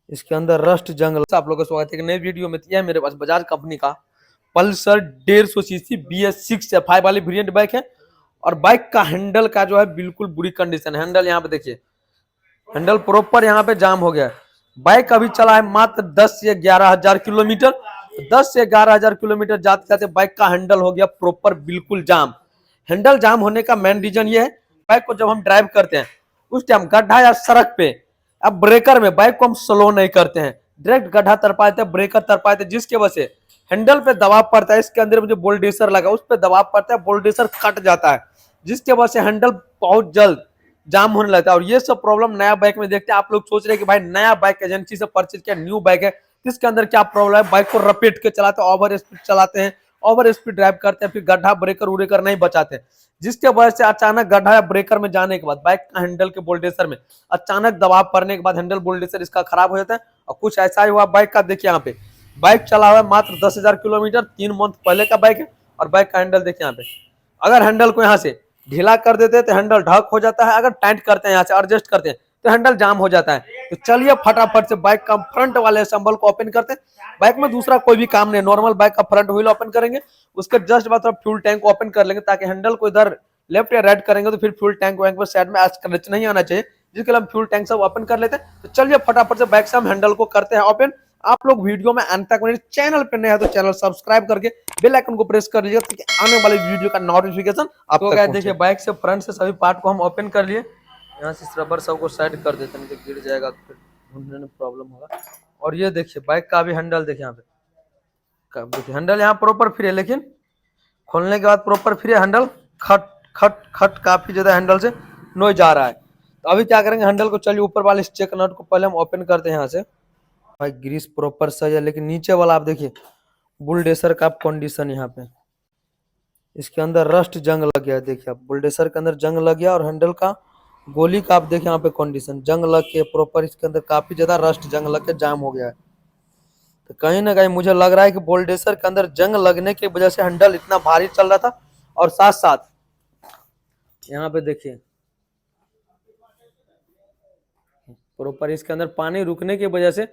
इसके अंदर रस्ट जंग। आप लोगों का स्वागत है एक नई वीडियो में। यह मेरे पास बजाज कंपनी का पल्सर 150 सीसी BS6 F5 वाली वेरिएंट बाइक है। और बाइक का हैंडल का जो है बिल्कुल बुरी कंडीशन है। हैंडल यहाँ पे देखिए, हैंडल प्रॉपर यहाँ पे जाम हो गया है। बाइक अभी चला है मात्र 10 से 11 हजार किलोमीटर। 10 से 11 हजार किलोमीटर जाते जाते बाइक का हैंडल हो गया प्रॉपर बिल्कुल जाम। हैंडल जाम होने का मेन रीजन ये है, बाइक को जब हम ड्राइव करते हैं उस टाइम गड्ढा या सड़क पे अब ब्रेकर में बाइक को हम स्लो नहीं करते हैं, डायरेक्ट गड्ढा तर पाते हैं, ब्रेकर तर पाते हैं, जिसके वजह से हैंडल पे दबाव पड़ता है। इसके अंदर जो बोल्डेसर लगा उस पर दबाव पड़ता है, बोल्डेसर कट जाता है, जिसके वजह से हैंडल बहुत जल्द जाम होने लगता है। और ये सब प्रॉब्लम नया बाइक में देखते हैं। आप लोग सोच रहे हैं कि भाई नया बाइक एजेंसी से परचेज किया, न्यू बाइक है, इसके अंदर क्या प्रॉब्लम है? बाइक को रपेट के चलाते हैं, ओवर स्पीड चलाते हैं, ओवर स्पीड ड्राइव करते हैं, फिर गड्ढा ब्रेकर उड़ेकर नहीं बचाते, जिसके वजह से अचानक गड्ढा या ब्रेकर में जाने के बाद बाइक का हैंडल के बोल्डेसर में अचानक दबाव पड़ने के बाद हैंडल बोल्डेसर इसका खराब हो जाता है। और कुछ ऐसा ही हुआ बाइक का। देखिए यहाँ पे बाइक चला हुआ है मात्र 10,000 किलोमीटर, 3 मंथ पहले का बाइक है। और बाइक का हैंडल देखिए यहाँ पे, अगर हैंडल को यहाँ से ढीला कर देते हैं तो हैंडल ढक हो जाता है, अगर टाइट करते हैं यहाँ से एडजस्ट करते हैं तो हैंडल जाम हो जाता है। तो चलिए फटाफट से बाइक का फ्रंट वाले असेंबल को ओपन करते हैं। बाइक में दूसरा कोई भी काम नहीं, नॉर्मल बाइक का फ्रंट व्हील ओपन करेंगे, उसके जस्ट बाद फ्यूल टैंक को ओपन कर लेंगे, ताकि हैंडल को इधर लेफ्ट या राइट करेंगे तो फिर फ्यूल टैंक वैंक पर साइड में स्क्रैच नहीं आना चाहिए, जिसके लिए हम फ्यूल टैंक सब ओपन कर लेते हैं। तो चलिए फटाफट से बाइक से हम हैंडल को करते हैं ओपन। आप लोग वीडियो में अंत तक, मेरे चैनल पे नए हैं तो चैनल सब्सक्राइब करके बेल आइकन को प्रेस कर लीजिए, ताकि आने वाली वीडियो का नोटिफिकेशन आप तक पहुंचे। देखिए बाइक से फ्रंट से सभी पार्ट को हम ओपन कर लिए। यहाँ से रबर सबको साइड कर देते हैं, गिर जाएगा तो फिर ढूंढने में प्रॉब्लम होगा। और ये देखिए बाइक का भी हैंडल देखिए यहाँ पे, देखिए हैंडल यहाँ प्रॉपर फ्री है, लेकिन खोलने के बाद प्रॉपर फ्री है। हैंडल खट खट खट काफी ज्यादा हैंडल से नॉइज जा रहा है। तो अभी क्या करेंगे, हैंडल को चलिए ऊपर वाले चेक नट को पहले हम ओपन करते हैं यहाँ से। भाई ग्रीस प्रॉपर सही है, लेकिन नीचे वाला आप देखिए बुलडेसर का कंडीशन यहाँ पे, इसके अंदर रस्ट जंग लग गया है। देखिए आप बुलडेसर के अंदर जंग लग गया, और हैंडल का गोली का आप देखिए यहाँ पे कंडीशन, जंग लग के प्रॉपर इसके अंदर काफी ज्यादा रस्ट जंग लग के जाम हो गया है। तो कहीं ना कहीं मुझे लग रहा है कि बोल्डेसर के अंदर जंग लगने की वजह से हैंडल इतना भारी चल रहा था। और साथ साथ यहाँ पे देखिए प्रॉपर इसके अंदर पानी रुकने की वजह से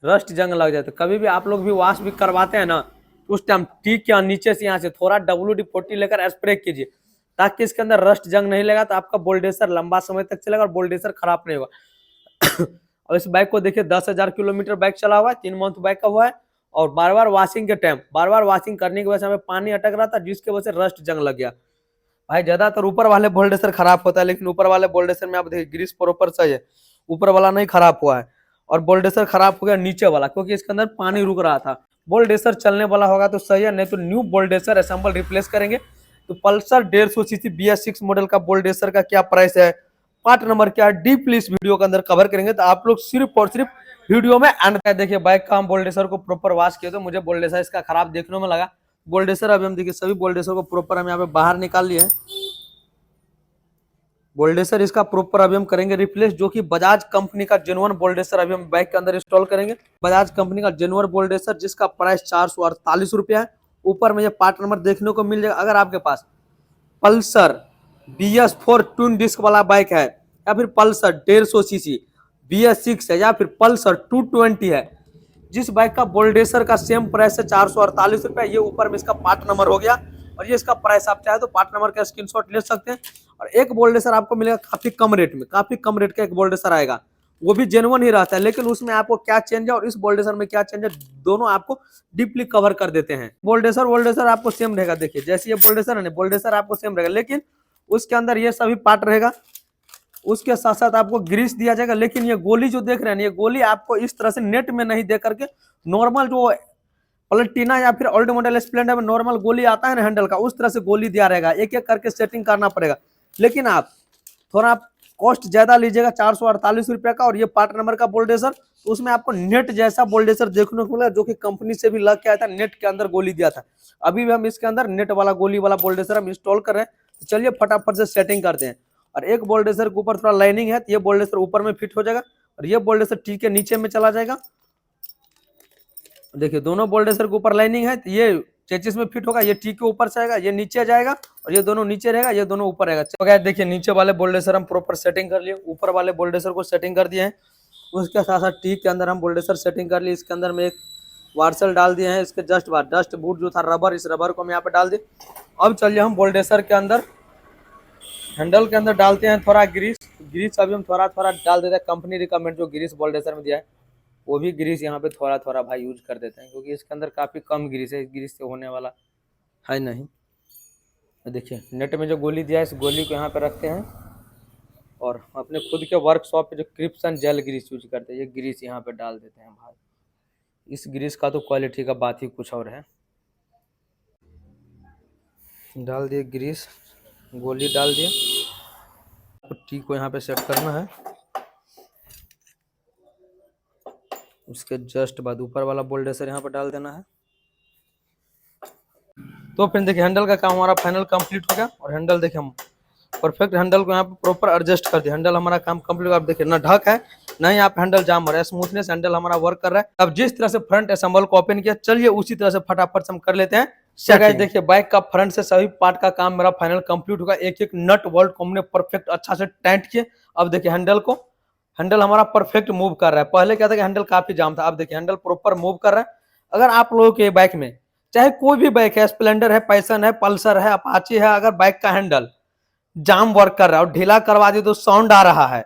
रस्ट जंग लग जाता है। कभी भी आप लोग भी वॉश भी करवाते हैं ना, उस टाइम टीक के नीचे से यहाँ से थोड़ा WD-40 लेकर स्प्रे कीजिए, ताकि इसके अंदर रस्ट जंग नहीं लगा, तो आपका बोल्डेसर लंबा समय तक चलेगा और बोल्डेसर खराब नहीं होगा। और इस बाइक को देखिए 10,000 किलोमीटर बाइक चला हुआ है, 3 मंथ बाइक का हुआ है। और बार बार वॉशिंग के टाइम, बार बार वॉशिंग करने की वजह से हमें पानी अटक रहा था, जिसकी वजह से रस्ट जंग लग गया। भाई ज्यादातर ऊपर वाले बोल्डेसर खराब होता है, लेकिन ऊपर वाले बोल्डेसर में आप देखिए ग्रीस प्रॉपर सही है, ऊपर वाला नहीं खराब हुआ है। और बोल्डेसर खराब हो गया नीचे वाला, क्योंकि इसके अंदर पानी रुक रहा था। बोल्डेसर चलने वाला होगा तो सही है, नहीं तो न्यू बोल्डेसर असेंबल रिप्लेस करेंगे। तो पल्सर 150 सीसी BS6 मॉडल का बोल्डेसर का क्या प्राइस है, पार्ट नंबर क्या है, डीपली इस वीडियो के अंदर कवर करेंगे। तो आप लोग सिर्फ और सिर्फ वीडियो में एंड तक देखिए। बाइक का हम बोल्डेसर को प्रॉपर वॉश किए तो मुझे बोल्डेसर इसका खराब देखने में लगा। बोल्डेसर अभी हम देखिए सभी बोल्डेसर को प्रॉपर हम यहाँ पे बाहर निकाल लिए हैं। बोल्डेसर इसका प्रॉपर अभी हम करेंगे रिप्लेस, जो कि बजाज कंपनी का जेन्युइन बोल्डेसर अभी हम बाइक के अंदर इंस्टॉल करेंगे। बजाज कंपनी का जेन्युइन बोल्डेसर, जिसका प्राइस 448 रुपया है। ऊपर में ये पार्ट नंबर देखने को मिल जाएगा। अगर आपके पास पल्सर BS4 ट्विन डिस्क वाला बाइक है, या फिर पल्सर 150 सीसी BS6 है, या फिर पल्सर 220 है, जिस बाइक का बोल्डेसर का सेम प्राइस है 448 रुपया, ये ऊपर में इसका पार्ट नंबर हो गया। और ये इसका प्राइस आप चाहे तो पार्ट नंबर का स्क्रीनशॉट ले सकते हैं। और एक बोल्डेसर आपको मिलेगा काफी कम रेट में, काफी कम रेट का एक बोल्डेसर आएगा, वो भी जेन्युइन ही रहता है, लेकिन उसमें आपको क्या चेंज है और इस बोल्डेसर में क्या चेंज है, दोनों आपको डीपली कवर कर देते हैं। बोल्डेसर आपको सेम रहेगा। देखिए जैसे ये बोल्डेसर है ना, बोल्डेसर आपको सेम रहेगा, लेकिन उसके अंदर ये सभी पार्ट रहेगा। उसके साथ साथ आपको ग्रीस दिया जाएगा। लेकिन ये गोली जो देख रहे हैं, ये गोली आपको इस तरह से नेट में नहीं दे करके, नॉर्मल जो प्लेटिना या फिर ओल्ड मॉडल स्प्लेंडर में नॉर्मल गोली आता है ना हैंडल का, उस तरह से गोली दिया रहेगा। एक एक करके सेटिंग करना पड़ेगा। लेकिन आप थोड़ा कॉस्ट ज्यादा लीजिएगा, 448 रुपये का। और ये पार्ट नंबर का बोल्डेसर, तो उसमें आपको नेट जैसा बोल्डेसर देखने को मिला, जो कि कंपनी से भी लग के आया था, नेट के अंदर गोली दिया था। अभी भी हम इसके अंदर नेट वाला गोली वाला बोल्डेसर हम इंस्टॉल कर रहे हैं। तो चलिए फटाफट से सेटिंग करते हैं। और एक बोल्डेसर के ऊपर थोड़ा लाइनिंग है, तो ये बोल्डेसर ऊपर में फिट हो जाएगा, और ये बोल्डेसर टी के नीचे में चला जाएगा। देखिए दोनों बोल्डेसर के ऊपर लाइनिंग है, तो ये चेचिस में फिट होगा, ये टी के ऊपर से आएगा, ये नीचे जाएगा, और ये दोनों नीचे रहेगा, ये दोनों ऊपर रहेगा। तो देखिए नीचे वाले बोल्डेसर हम प्रॉपर सेटिंग कर लिए, ऊपर वाले बोल्डेसर को सेटिंग कर दिए हैं। उसके साथ साथ टी के अंदर हम बोल्डेसर सेटिंग कर ली। इसके अंदर में एक वार्सल डाल दिए हैं। इसके जस्ट बाद डस्ट बूट जो था रबर, इस रबर को हम यहाँ पे डाल दिए। अब चलिए हम बोल्डेसर के अंदर हैंडल के अंदर डालते हैं थोड़ा ग्रीस। ग्रीस अभी हम थोड़ा थोड़ा डाल देते हैं। कंपनी रिकमेंड जो ग्रीस बोल्डेसर में दिया है वो भी ग्रीस यहाँ पे थोड़ा थोड़ा भाई यूज कर देते हैं, क्योंकि इसके अंदर काफ़ी कम ग्रीस है, ग्रीस से होने वाला है नहीं। देखिए नेट में जो गोली दिया है इस गोली को यहाँ पे रखते हैं और अपने खुद के वर्कशॉप पे जो क्रिप्सन जेल ग्रीस यूज करते हैं ये ग्रीस यहाँ पे डाल देते हैं भाई। इस ग्रीस का तो क्वालिटी का बात ही कुछ और है। डाल दिए ग्रीस, गोली डाल दिए। पुट्टी को यहाँ पे सेट करना है। उसके जस्ट बाद ऊपर वाला बोल्डेसर यहाँ पे डाल देना है। तो फिर देखिए हैंडल का काम हमारा फाइनल कंप्लीट हो गया। और हैंडल देखिए हम परफेक्ट हैंडल को यहाँ पे प्रॉपर एडजस्ट कर दिया। हैंडल हमारा काम कंप्लीट। आप देखिए ना ढक है ना यहाँ पे हैंडल जाम हो रहा है, स्मूथनेस हैंडल हमारा वर्क कर रहा है। अब जिस तरह से फ्रंट असेंबल को ओपन किया, चलिए उसी तरह से फटाफट से हम कर लेते हैं। देखिए बाइक का फ्रंट से सभी पार्ट का काम मेरा फाइनल कंप्लीट होगा। एक एक नट बोल्ट को हमने परफेक्ट अच्छा से टाइट किए। अब देखिए हैंडल हमारा परफेक्ट मूव कर रहा है। पहले क्या था कि हैंडल काफी जाम था, अब देखिए हैंडल प्रॉपर मूव कर रहा है। अगर आप लोगों के बाइक में चाहे कोई भी बाइक है, स्प्लेंडर है, पैशन है, पल्सर है, अपाची है, अगर बाइक का हैंडल जाम वर्क कर रहा है और ढीला करवा दिए तो साउंड आ रहा है,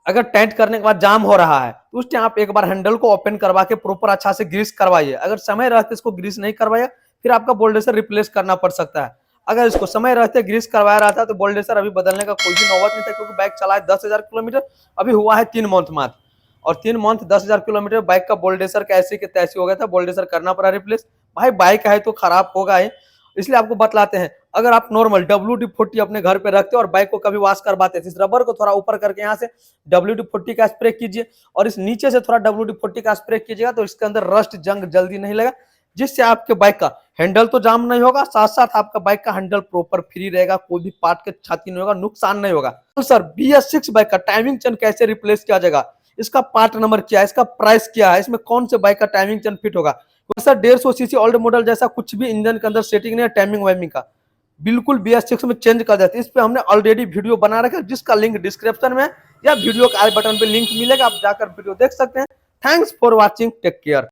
अगर टाइट करने के बाद जाम हो रहा है, तो उस टाइम आप एक बार हैंडल को ओपन करवा के प्रॉपर अच्छा से ग्रीस करवाइए। अगर समय रहते इसको ग्रीस नहीं करवाया फिर आपका बोल्डेसर रिप्लेस करना पड़ सकता है। अगर इसको समय रहते ग्रीस करवाया रहता तो बोल्डेसर अभी बदलने का कोई भी नौबत नहीं था, क्योंकि बाइक चला है 10,000 किलोमीटर, अभी हुआ है 3 मंथ मात्र। और 3 मंथ 10,000 किलोमीटर बाइक का बोल्डेसर कैसे के तैसे हो गया था, बोल्डेसर करना पड़ा रिप्लेस। भाई बाइक है तो खराब होगा ही, इसलिए आपको बतलाते हैं। अगर आप नॉर्मल WD-40 अपने घर पे रखते हो और बाइक को कभी वॉश करवाते हैं, इस रबर को थोड़ा ऊपर करके यहाँ से WD-40 का स्प्रे कीजिए और इस नीचे से थोड़ा WD-40 का स्प्रे कीजिएगा, तो इसके अंदर रस्ट जंग जल्दी नहीं लगा, जिससे आपके बाइक का हैंडल तो जाम नहीं होगा, साथ साथ आपका बाइक का हैंडल प्रॉपर फ्री रहेगा, कोई भी पार्ट के क्षति नहीं होगा, नुकसान नहीं होगा। तो सर BS6 बाइक का टाइमिंग चेन कैसे रिप्लेस किया जाएगा, इसका पार्ट नंबर क्या है, इसका प्राइस क्या है, इसमें कौन से बाइक का टाइमिंग चेन फिट होगा। सर 150 सीसी ओल्ड मॉडल जैसा कुछ भी इंजन के अंदर सेटिंग नहीं है टाइमिंग वाइमिंग का, बिल्कुल BS6 में चेंज कर देते हैं। इस पे हमने ऑलरेडी वीडियो बना रखा है, जिसका लिंक डिस्क्रिप्शन में या वीडियो के आई बटन पे लिंक मिलेगा, आप जाकर वीडियो देख सकते हैं। Thanks for watching, take care.